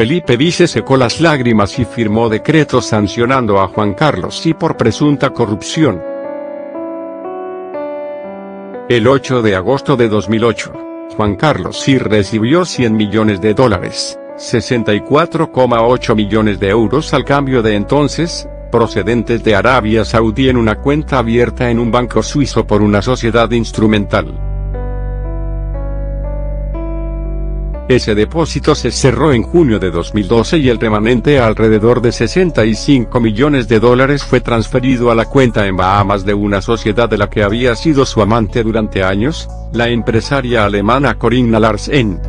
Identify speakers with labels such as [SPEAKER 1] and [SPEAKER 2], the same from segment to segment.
[SPEAKER 1] Felipe VI se secó las lágrimas y firmó decretos sancionando a Juan Carlos Sí por presunta corrupción. El 8 de agosto de 2008, Juan Carlos Sí recibió $100 millones, 64,8 millones de euros al cambio de entonces, procedentes de Arabia Saudí en una cuenta abierta en un banco suizo por una sociedad instrumental. Ese depósito se cerró en junio de 2012 y el remanente, alrededor de $65 millones, fue transferido a la cuenta en Bahamas de una sociedad de la que había sido su amante durante años, la empresaria alemana Corinna Larsen.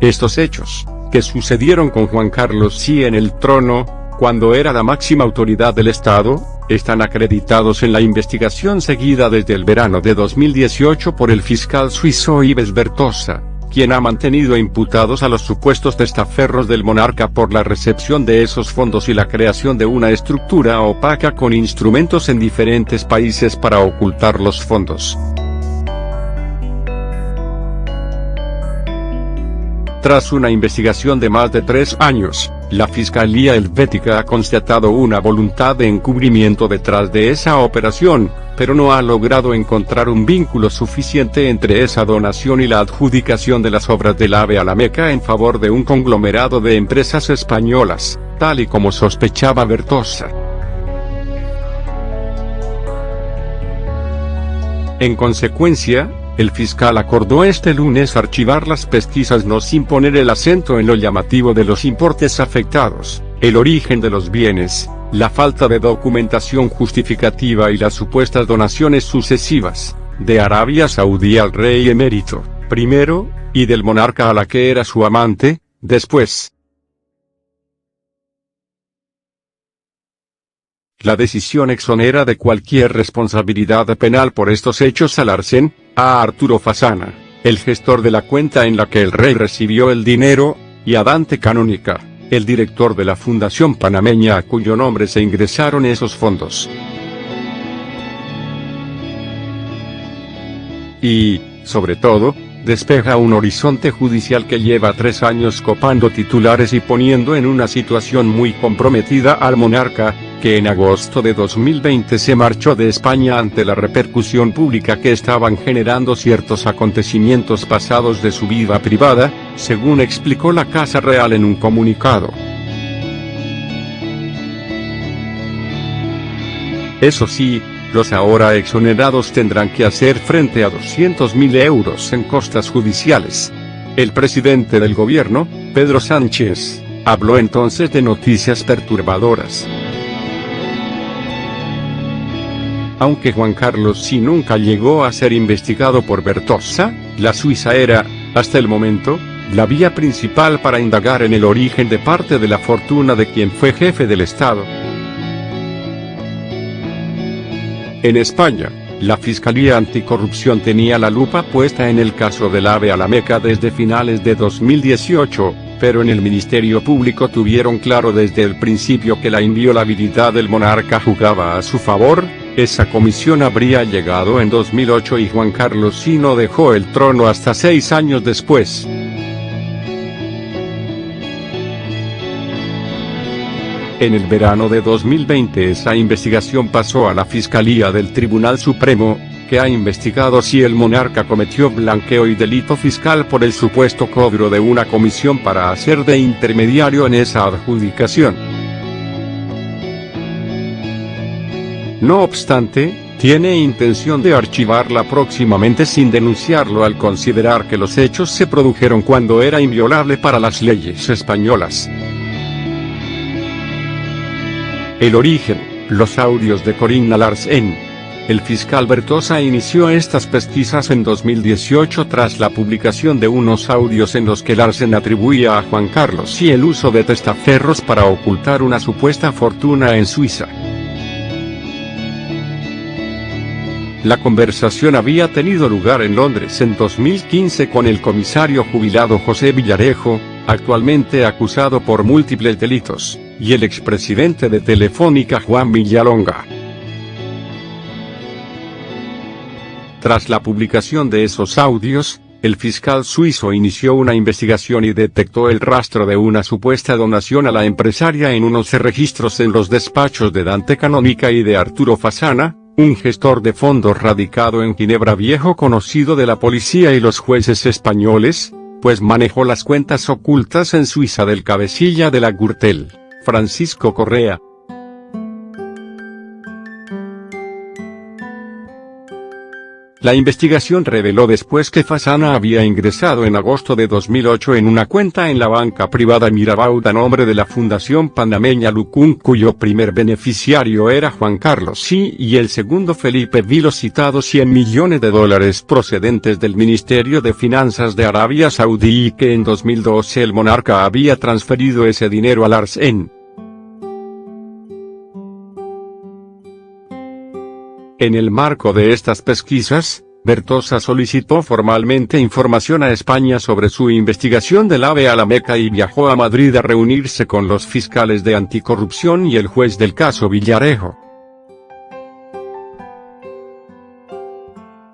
[SPEAKER 1] Estos hechos, que sucedieron con Juan Carlos Sí en el trono, cuando era la máxima autoridad del Estado, están acreditados en la investigación seguida desde el verano de 2018 por el fiscal suizo Yves Bertosa, quien ha mantenido imputados a los supuestos testaferros del monarca por la recepción de esos fondos y la creación de una estructura opaca con instrumentos en diferentes países para ocultar los fondos. Tras una investigación de más de 3 años, la Fiscalía Helvética ha constatado una voluntad de encubrimiento detrás de esa operación, pero no ha logrado encontrar un vínculo suficiente entre esa donación y la adjudicación de las obras del AVE a la Meca en favor de un conglomerado de empresas españolas, tal y como sospechaba Bertosa. En consecuencia, el fiscal acordó este lunes archivar las pesquisas no sin poner el acento en lo llamativo de los importes afectados, el origen de los bienes, la falta de documentación justificativa y las supuestas donaciones sucesivas, de Arabia Saudí al rey emérito, primero, y del monarca a la que era su amante, después. La decisión exonera de cualquier responsabilidad penal por estos hechos a Larsen, a Arturo Fasana, el gestor de la cuenta en la que el rey recibió el dinero, y a Dante Canónica, el director de la fundación panameña a cuyo nombre se ingresaron esos fondos. Y, sobre todo, despeja un horizonte judicial que lleva 3 años copando titulares y poniendo en una situación muy comprometida al monarca, que en agosto de 2020 se marchó de España ante la repercusión pública que estaban generando ciertos acontecimientos pasados de su vida privada, según explicó la Casa Real en un comunicado. Eso sí, los ahora exonerados tendrán que hacer frente a 200.000 euros en costas judiciales. El presidente del gobierno, Pedro Sánchez, habló entonces de noticias perturbadoras. Aunque Juan Carlos Sí nunca llegó a ser investigado por Bertosa, la Suiza era, hasta el momento, la vía principal para indagar en el origen de parte de la fortuna de quien fue jefe del Estado. En España, la Fiscalía Anticorrupción tenía la lupa puesta en el caso del AVE a la Meca desde finales de 2018, pero en el Ministerio Público tuvieron claro desde el principio que la inviolabilidad del monarca jugaba a su favor. Esa comisión habría llegado en 2008 y Juan Carlos Sí no dejó el trono hasta 6 años después. En el verano de 2020 esa investigación pasó a la Fiscalía del Tribunal Supremo, que ha investigado si el monarca cometió blanqueo y delito fiscal por el supuesto cobro de una comisión para hacer de intermediario en esa adjudicación. No obstante, tiene intención de archivarla próximamente sin denunciarlo al considerar que los hechos se produjeron cuando era inviolable para las leyes españolas. El origen, los audios de Corinna Larsen. El fiscal Bertosa inició estas pesquisas en 2018 tras la publicación de unos audios en los que Larsen atribuía a Juan Carlos Sí el uso de testaferros para ocultar una supuesta fortuna en Suiza. La conversación había tenido lugar en Londres en 2015 con el comisario jubilado José Villarejo, actualmente acusado por múltiples delitos, y el expresidente de Telefónica Juan Villalonga. Tras la publicación de esos audios, el fiscal suizo inició una investigación y detectó el rastro de una supuesta donación a la empresaria en unos registros en los despachos de Dante Canonica y de Arturo Fasana, un gestor de fondos radicado en Ginebra, viejo conocido de la policía y los jueces españoles, pues manejó las cuentas ocultas en Suiza del cabecilla de la Gürtel, Francisco Correa. La investigación reveló después que Fasana había ingresado en agosto de 2008 en una cuenta en la banca privada Mirabaud a nombre de la Fundación Panameña Lucún, cuyo primer beneficiario era Juan Carlos Sí y el segundo Felipe Vi, los citados $100 millones procedentes del Ministerio de Finanzas de Arabia Saudí, y que en 2012 el monarca había transferido ese dinero al Arsén. En el marco de estas pesquisas, Bertosa solicitó formalmente información a España sobre su investigación del AVE a la Meca y viajó a Madrid a reunirse con los fiscales de anticorrupción y el juez del caso Villarejo.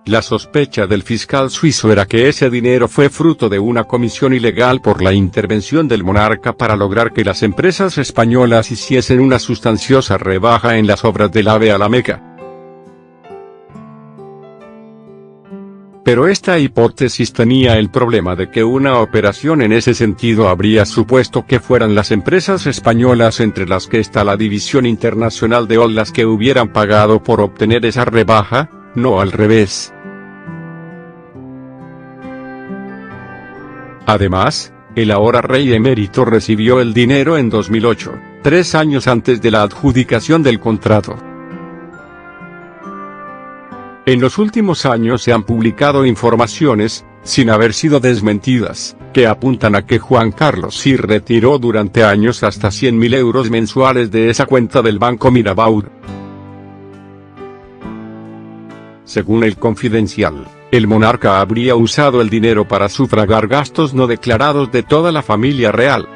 [SPEAKER 1] La sospecha del fiscal suizo era que ese dinero fue fruto de una comisión ilegal por la intervención del monarca para lograr que las empresas españolas hiciesen una sustanciosa rebaja en las obras del AVE a la Meca. Pero esta hipótesis tenía el problema de que una operación en ese sentido habría supuesto que fueran las empresas españolas, entre las que está la División Internacional de OL, las que hubieran pagado por obtener esa rebaja, no al revés. Además, el ahora rey emérito recibió el dinero en 2008, 3 años antes de la adjudicación del contrato. En los últimos años se han publicado informaciones, sin haber sido desmentidas, que apuntan a que Juan Carlos Sí retiró durante años hasta 100.000 euros mensuales de esa cuenta del Banco Mirabaud. Según El Confidencial, el monarca habría usado el dinero para sufragar gastos no declarados de toda la familia real.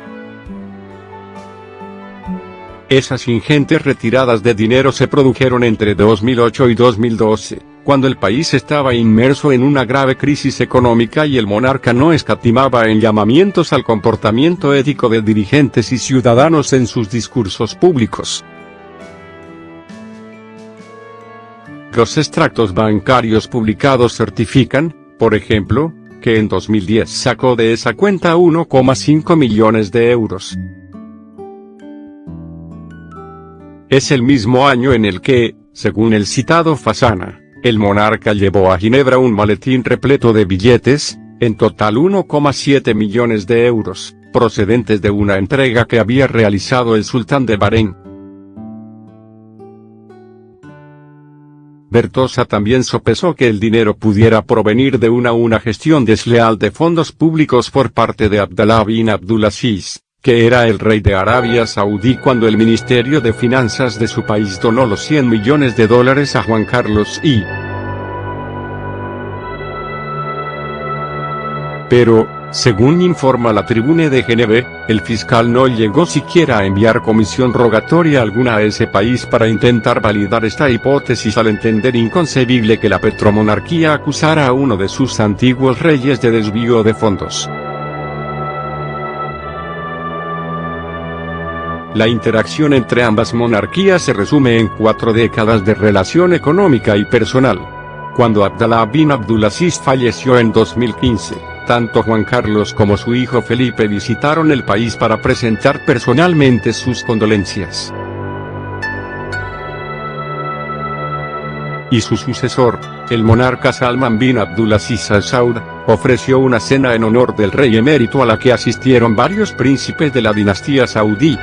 [SPEAKER 1] Esas ingentes retiradas de dinero se produjeron entre 2008 y 2012, cuando el país estaba inmerso en una grave crisis económica y el monarca no escatimaba en llamamientos al comportamiento ético de dirigentes y ciudadanos en sus discursos públicos. Los extractos bancarios publicados certifican, por ejemplo, que en 2010 sacó de esa cuenta 1,5 millones de euros. Es el mismo año en el que, según el citado Fasana, el monarca llevó a Ginebra un maletín repleto de billetes, en total 1,7 millones de euros, procedentes de una entrega que había realizado el sultán de Bahrein. Bertosa también sopesó que el dinero pudiera provenir de una gestión desleal de fondos públicos por parte de Abdallah bin Abdulaziz, que era el rey de Arabia Saudí cuando el Ministerio de Finanzas de su país donó los $100 millones a Juan Carlos I. Pero, según informa la Tribune de Geneve, el fiscal no llegó siquiera a enviar comisión rogatoria alguna a ese país para intentar validar esta hipótesis, al entender inconcebible que la petromonarquía acusara a uno de sus antiguos reyes de desvío de fondos. La interacción entre ambas monarquías se resume en 4 décadas de relación económica y personal. Cuando Abdallah bin Abdulaziz falleció en 2015, tanto Juan Carlos como su hijo Felipe visitaron el país para presentar personalmente sus condolencias. Y su sucesor, el monarca Salman bin Abdulaziz Al Saud, ofreció una cena en honor del rey emérito a la que asistieron varios príncipes de la dinastía saudí.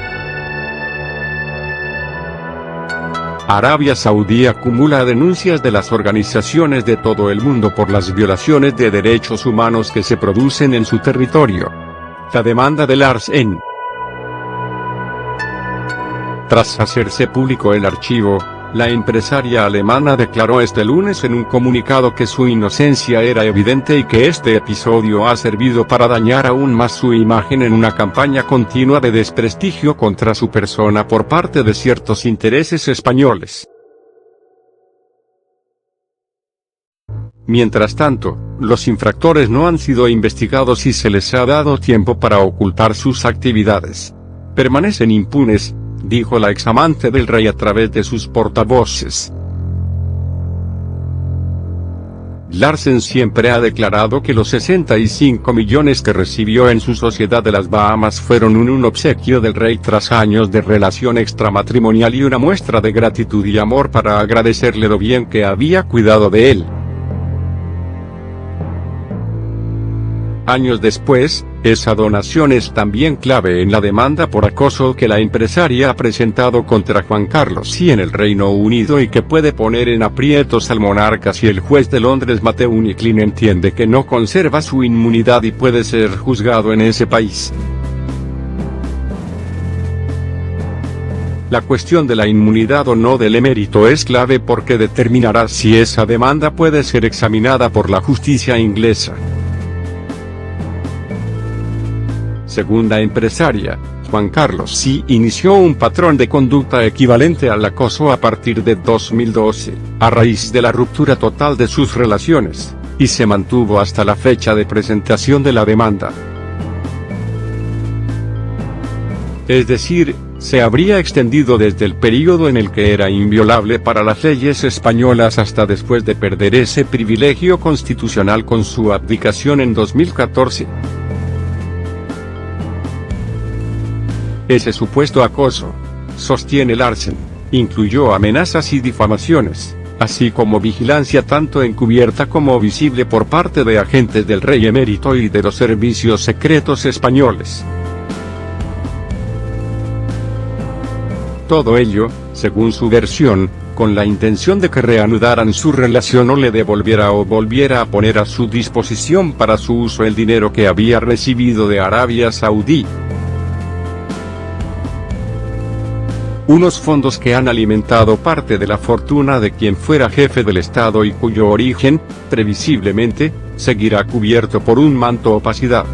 [SPEAKER 1] Arabia Saudí acumula denuncias de las organizaciones de todo el mundo por las violaciones de derechos humanos que se producen en su territorio. La demanda del Arsén. Tras hacerse público el archivo, la empresaria alemana declaró este lunes en un comunicado que su inocencia era evidente y que este episodio ha servido para dañar aún más su imagen en una campaña continua de desprestigio contra su persona por parte de ciertos intereses españoles. Mientras tanto, los infractores no han sido investigados y se les ha dado tiempo para ocultar sus actividades. Permanecen impunes, dijo la examante del rey a través de sus portavoces. Larsen siempre ha declarado que los 65 millones que recibió en su sociedad de las Bahamas fueron un obsequio del rey tras años de relación extramatrimonial y una muestra de gratitud y amor para agradecerle lo bien que había cuidado de él. Años después, esa donación es también clave en la demanda por acoso que la empresaria ha presentado contra Juan Carlos I en el Reino Unido y que puede poner en aprietos al monarca si el juez de Londres Matthew Nicklin entiende que no conserva su inmunidad y puede ser juzgado en ese país. La cuestión de la inmunidad o no del emérito es clave porque determinará si esa demanda puede ser examinada por la justicia inglesa. Según la empresaria, Juan Carlos I inició un patrón de conducta equivalente al acoso a partir de 2012, a raíz de la ruptura total de sus relaciones, y se mantuvo hasta la fecha de presentación de la demanda. Es decir, se habría extendido desde el período en el que era inviolable para las leyes españolas hasta después de perder ese privilegio constitucional con su abdicación en 2014. Ese supuesto acoso, sostiene Larsen, incluyó amenazas y difamaciones, así como vigilancia tanto encubierta como visible por parte de agentes del rey emérito y de los servicios secretos españoles. Todo ello, según su versión, con la intención de que reanudaran su relación o le devolviera o volviera a poner a su disposición para su uso el dinero que había recibido de Arabia Saudí. Unos fondos que han alimentado parte de la fortuna de quien fuera jefe del Estado y cuyo origen, previsiblemente, seguirá cubierto por un manto de opacidad.